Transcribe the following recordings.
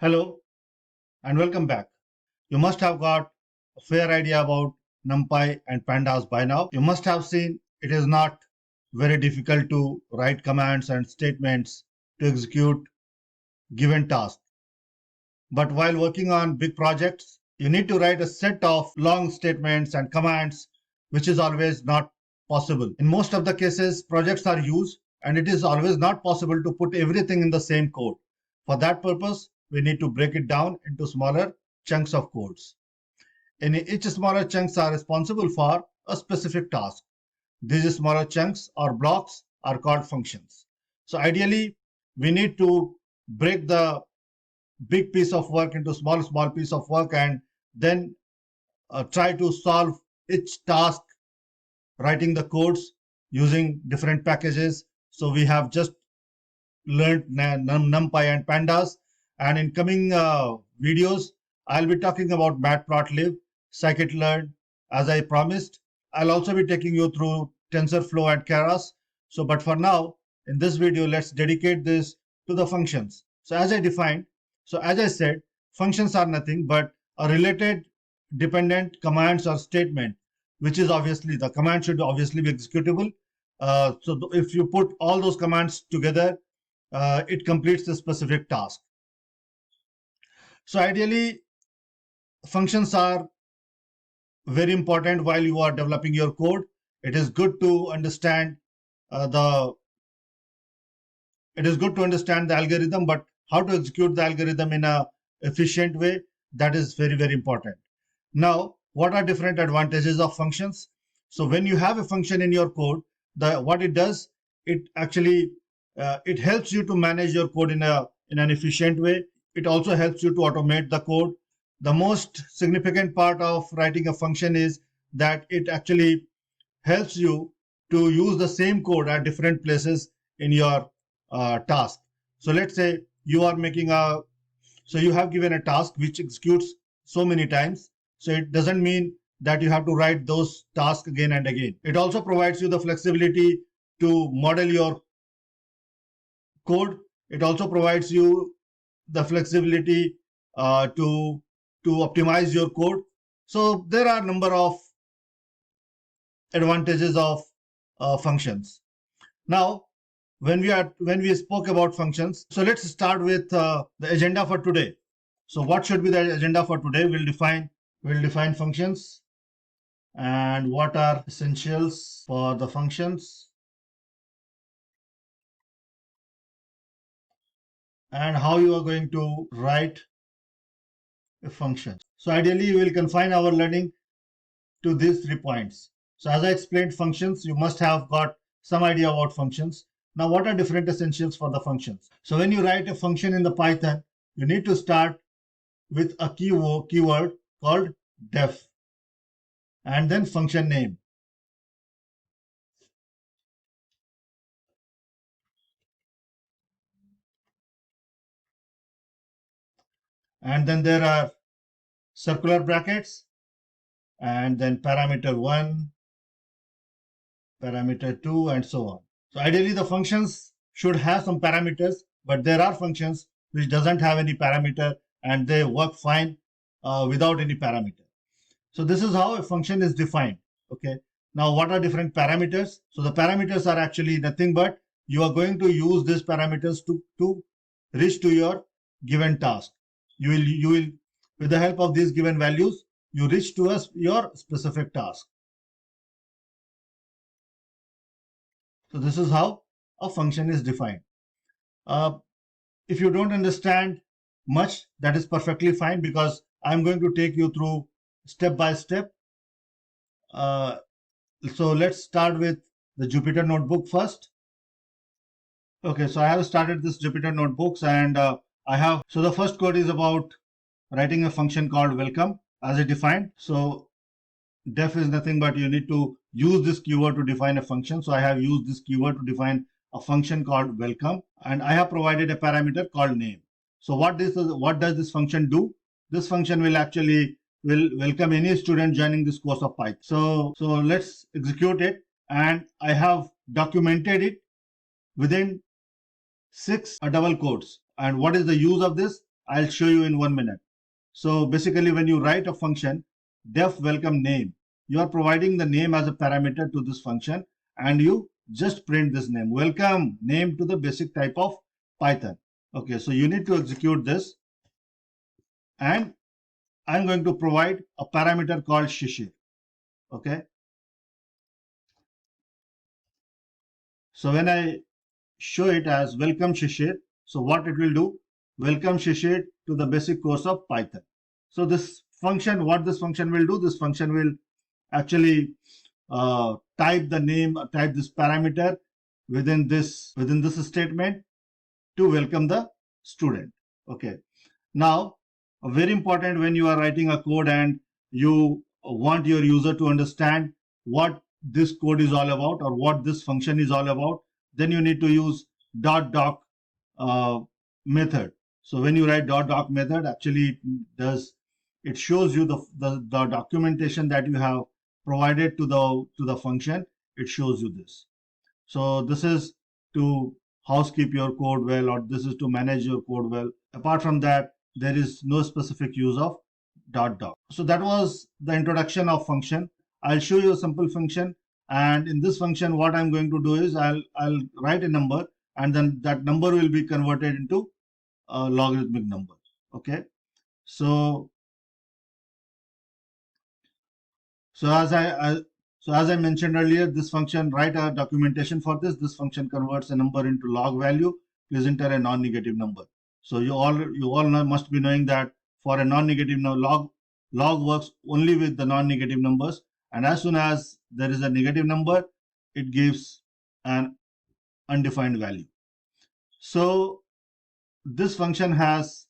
Hello and welcome back. You must have got a fair idea about NumPy and Pandas by now. You must have seen it is not very difficult to write commands and statements to execute given tasks. But while working on big projects, you need to write a set of long statements and commands, which is always not possible. In most of the cases, projects are used and it is always not possible to put everything in the same code. For that purpose, we need to break it down into smaller chunks of codes. And each smaller chunks are responsible for a specific task. These smaller chunks or blocks are called functions. So ideally, we need to break the big piece of work into small piece of work and then try to solve each task writing the codes using different packages. So we have just learned NumPy and Pandas, and in coming videos I'll be talking about Matplotlib, scikit-learn. As I promised, I'll also be taking you through TensorFlow and Keras. So but for now, in this video, let's dedicate this to the functions. So as I said, functions are nothing but a related dependent commands or statement, which is obviously the command should obviously be executable. So if you put all those commands together, it completes the specific task. So ideally, functions are very important while you are developing your code. It is good to understand the algorithm, but how to execute the algorithm in a efficient way, that is very, very important. Now, what are different advantages of functions? So when you have a function in your code, what it does, it actually it helps you to manage your code in an efficient way. It also helps you to automate the code. The most significant part of writing a function is that it actually helps you to use the same code at different places in your task. So let's say you are you have given a task which executes so many times. So it doesn't mean that you have to write those tasks again and again. It also provides you the flexibility to model your code. It also provides you the flexibility to optimize your code. So there are a number of advantages of functions. Now, when we spoke about functions, so let's start with the agenda for today. So what should be the agenda for today? We'll define functions and what are essentials for the functions, and how you are going to write a function. So ideally, we will confine our learning to these 3 points. So as I explained functions, you must have got some idea about functions. Now, what are different essentials for the functions? So when you write a function in the Python, you need to start with a keyword called def, and then function name. And then there are circular brackets, and then parameter 1, parameter 2, and so on. So ideally, the functions should have some parameters, but there are functions which doesn't have any parameter and they work fine without any parameter. So this is how a function is defined. Okay. Now, what are different parameters? So the parameters are actually nothing but you are going to use these parameters to reach to your given task. You will with the help of these given values, you reach to your specific task. So this is how a function is defined. If you don't understand much, that is perfectly fine, because I'm going to take you through step by step. So let's start with the Jupyter Notebook first. Okay, so I have started this Jupyter Notebooks, and so the first code is about writing a function called welcome as it defined. So def is nothing but you need to use this keyword to define a function. So I have used this keyword to define a function called welcome, and I have provided a parameter called name. So what does this function do? This function will actually welcome any student joining this course of Python. So let's execute it, and I have documented it within 6 double quotes. And what is the use of this? I'll show you in 1 minute. So basically, when you write a function, def welcome name, you are providing the name as a parameter to this function, and you just print this name, welcome name, to the basic type of Python. Okay, so you need to execute this, and I'm going to provide a parameter called Shishir. Okay. So when I show it as welcome Shishir, so what it will do, welcome Shishir to the basic course of Python. So this function, what this function will do, this function will actually type the name, type this parameter within this statement to welcome the student. Okay. Now, very important, when you are writing a code and you want your user to understand what this code is all about or what this function is all about, then you need to use .doc method. So when you write .doc method, actually it shows you the documentation that you have provided to the function. It shows you this. So this is to housekeep your code well, or this is to manage your code well. Apart from that, there is no specific use of .doc. So that was the introduction of function. I'll show you a simple function, and in this function, what I'm going to do is I'll write a number, and then that number will be converted into a logarithmic number. Okay. So as I mentioned earlier, this function, write a documentation for this. This function converts a number into log value. Please enter a non-negative number. So you all must be knowing that for a non-negative log works only with the non-negative numbers, and as soon as there is a negative number, it gives an undefined value. So this function has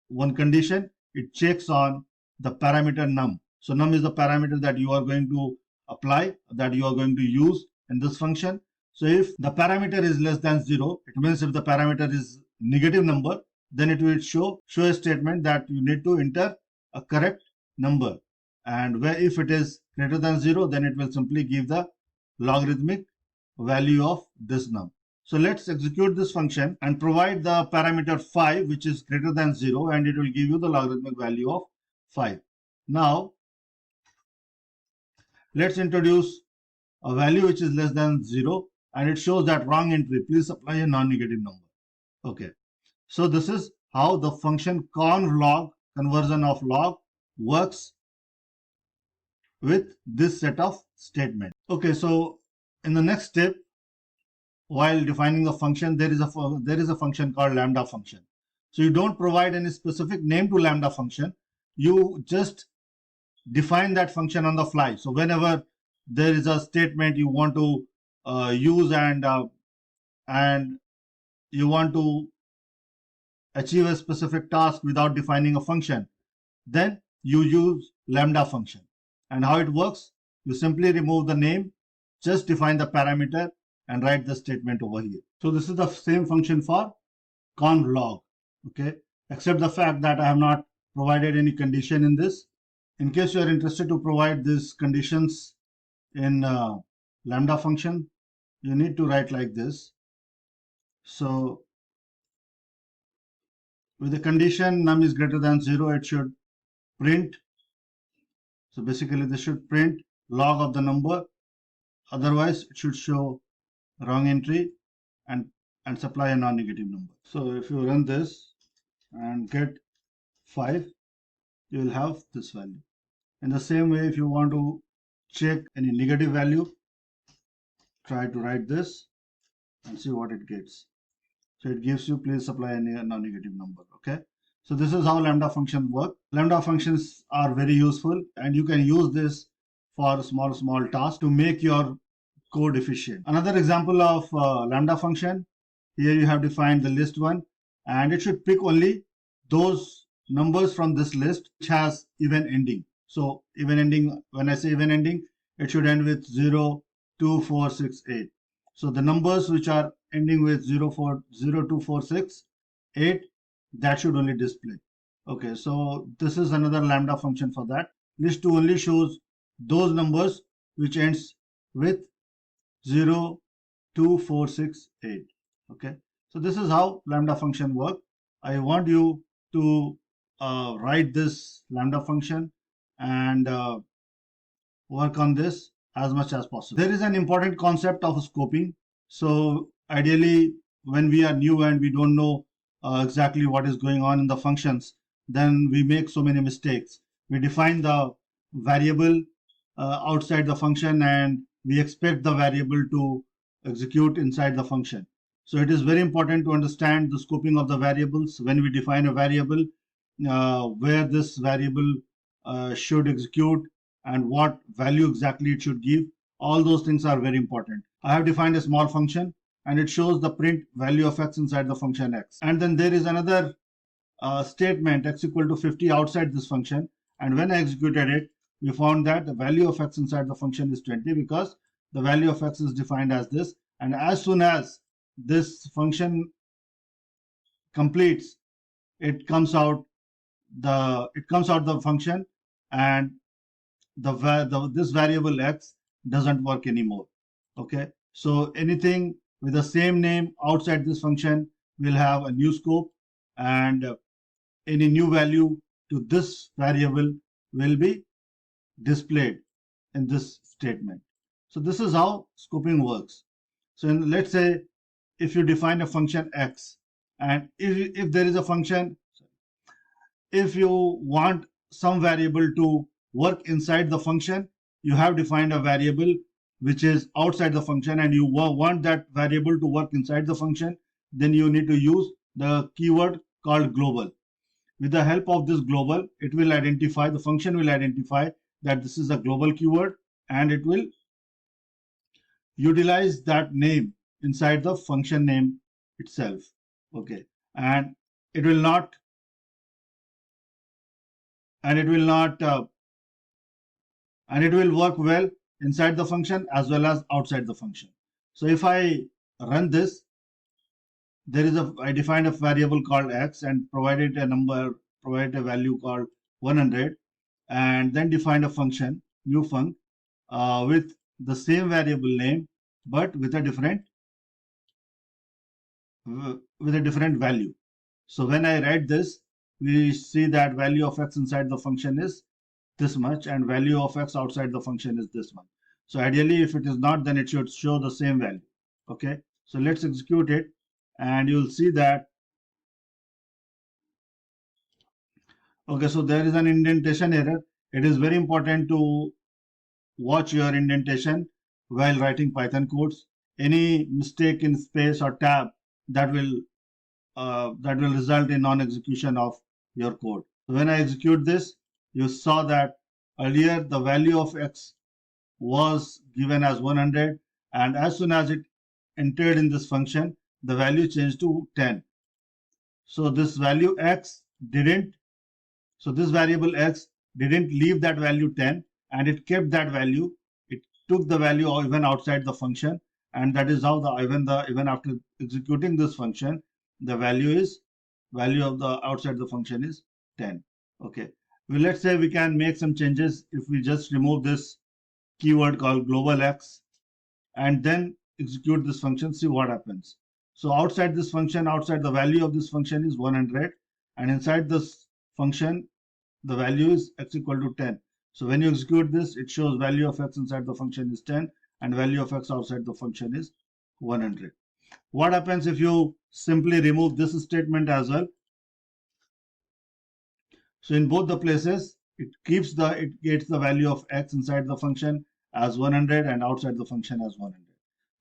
one condition. It checks on the parameter num. So num is the parameter that you are going to apply, that you are going to use in this function. So if the parameter is less than 0, it means if the parameter is negative number, then it will show a statement that you need to enter a correct number. And if it is greater than 0, then it will simply give the logarithmic value of this num. So let's execute this function and provide the parameter 5, which is greater than 0, and it will give you the logarithmic value of 5. Now, let's introduce a value which is less than 0, and it shows that wrong entry. Please apply a non-negative number. Okay. So this is how the function convlog, conversion of log, works with this set of statements. Okay. So in the next step, while defining the function, there is a function called lambda function. So you don't provide any specific name to lambda function. You just define that function on the fly. So whenever there is a statement you want to use and you want to achieve a specific task without defining a function, then you use lambda function. And how it works, you simply remove the name, just define the parameter, and write the statement over here. So this is the same function for convlog, okay, except the fact that I have not provided any condition in this. In case you are interested to provide these conditions in lambda function, you need to write like this. So with the condition num is greater than 0, it should print. So basically this should print log of the number. Otherwise it should show wrong entry and supply a non-negative number. So if you run this and get 5, you will have this value. In the same way, if you want to check any negative value, try to write this and see what it gets. So it gives you, please supply a non-negative number. Okay. So this is how lambda functions work. Lambda functions are very useful, and you can use this for small tasks to make your code efficient. Another example of lambda function, here you have defined the list one, and it should pick only those numbers from this list which has even ending. So even ending, when I say even ending, it should end with 0, 2, 4, 6, 8. So the numbers which are ending with 0, 2, 4, 6, 8, that should only display. Okay, so this is another lambda function for that. List 2 only shows those numbers which ends with 0, 2, 4, 6, 8. Okay, so this is how lambda function work. I want you to write this lambda function and work on this as much as possible. There is an important concept of scoping. So ideally, when we are new and we don't know exactly what is going on in the functions, then we make so many mistakes. We define the variable outside the function and we expect the variable to execute inside the function. So it is very important to understand the scoping of the variables when we define a variable, where this variable should execute and what value exactly it should give. All those things are very important. I have defined a small function and it shows the print value of x inside the function x. And then there is another statement x equal to 50 outside this function. And when I executed it, we found that the value of x inside the function is 20 because the value of x is defined as this. And as soon as this function completes, it comes out the function, and this variable x doesn't work anymore. Okay, so anything with the same name outside this function will have a new scope, and any new value to this variable will be displayed in this statement. So this is how scoping works. So let's say if you define a function x, and if there is a function, if you want some variable to work inside the function, you have defined a variable which is outside the function and you want that variable to work inside the function, then you need to use the keyword called global. With the help of this global, it will identify, the function will identify that this is a global keyword, and it will utilize that name inside the function name itself. Okay, and it will not and it will work well inside the function as well as outside the function. So if I run this, I defined a variable called x and provided a value called 100, and then defined a function, new func, with the same variable name but with a different value. So when I write this, we see that value of x inside the function is this much and value of x outside the function is this much. So ideally, if it is not, then it should show the same value. Okay, so let's execute it and you'll see that. Okay, so there is an indentation error. It is very important to watch your indentation while writing Python codes. Any mistake in space or tab, that will result in non-execution of your code. So when I execute this, you saw that earlier the value of x was given as 100, and as soon as it entered in this function, the value changed to 10. So this value x didn't, so this variable x didn't leave that value 10, and it kept that value. It took the value even outside the function, and that is how even after executing this function, the value of the outside the function is 10. Okay, well, let's say we can make some changes. If we just remove this keyword called global x and then execute this function, see what happens. So outside this function, outside the value of this function is 100, and inside this function the value is x equal to 10. So when you execute this, it shows value of x inside the function is 10 and value of x outside the function is 100. What happens if you simply remove this statement as well? So in both the places, it gets the value of x inside the function as 100 and outside the function as 100.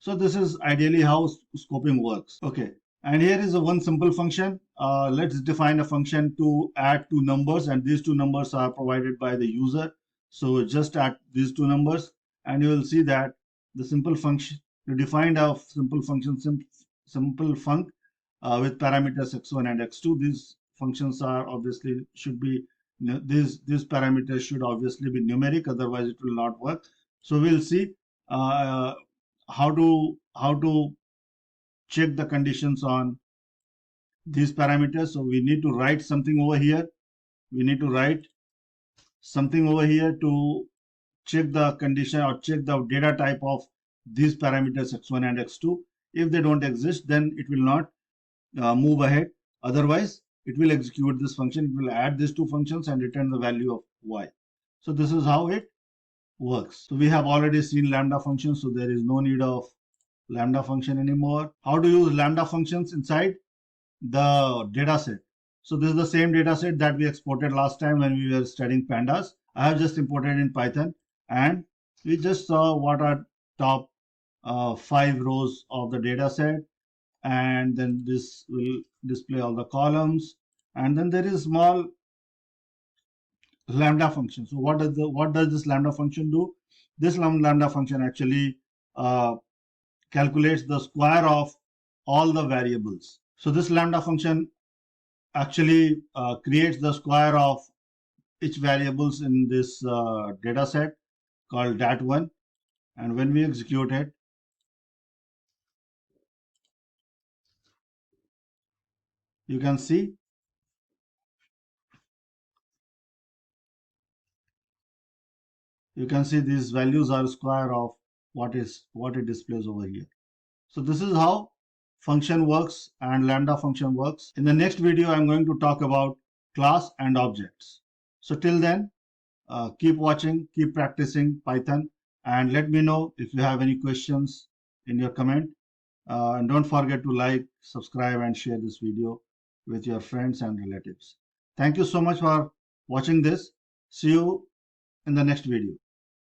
So this is ideally how scoping works. Okay, and here is one simple function. Let's define a function to add two numbers, and these two numbers are provided by the user. So just add these two numbers, and you will see that the simple function, you defined a simple function, simple func with parameters x1 and x2. These functions are obviously should be, these parameters should obviously be numeric, otherwise it will not work. So we'll see how to check the conditions on these parameters. So we need to write something over here. We need to write something over here to check the condition or check the data type of these parameters x1 and x2. If they don't exist, then it will not move ahead. Otherwise, it will execute this function. It will add these two functions and return the value of y. So this is how it works. So we have already seen lambda function, so there is no need of lambda function anymore. How to use lambda functions inside the data set? So this is the same data set that we exported last time when we were studying pandas. I have just imported in Python, and we just saw what are top 5 rows of the data set, and then this will display all the columns, and then there is small lambda function. So what does this lambda function do? This lambda function actually calculates the square of all the variables. So this lambda function actually creates the square of each variables in this data set called dat1, and when we execute it, you can see these values are square of what it displays over here. So this is how function works and lambda function works. In the next video, I'm going to talk about class and objects. So till then, keep watching, keep practicing Python, and let me know if you have any questions in your comment. And don't forget to like, subscribe, and share this video with your friends and relatives. Thank you so much for watching this. See you in the next video.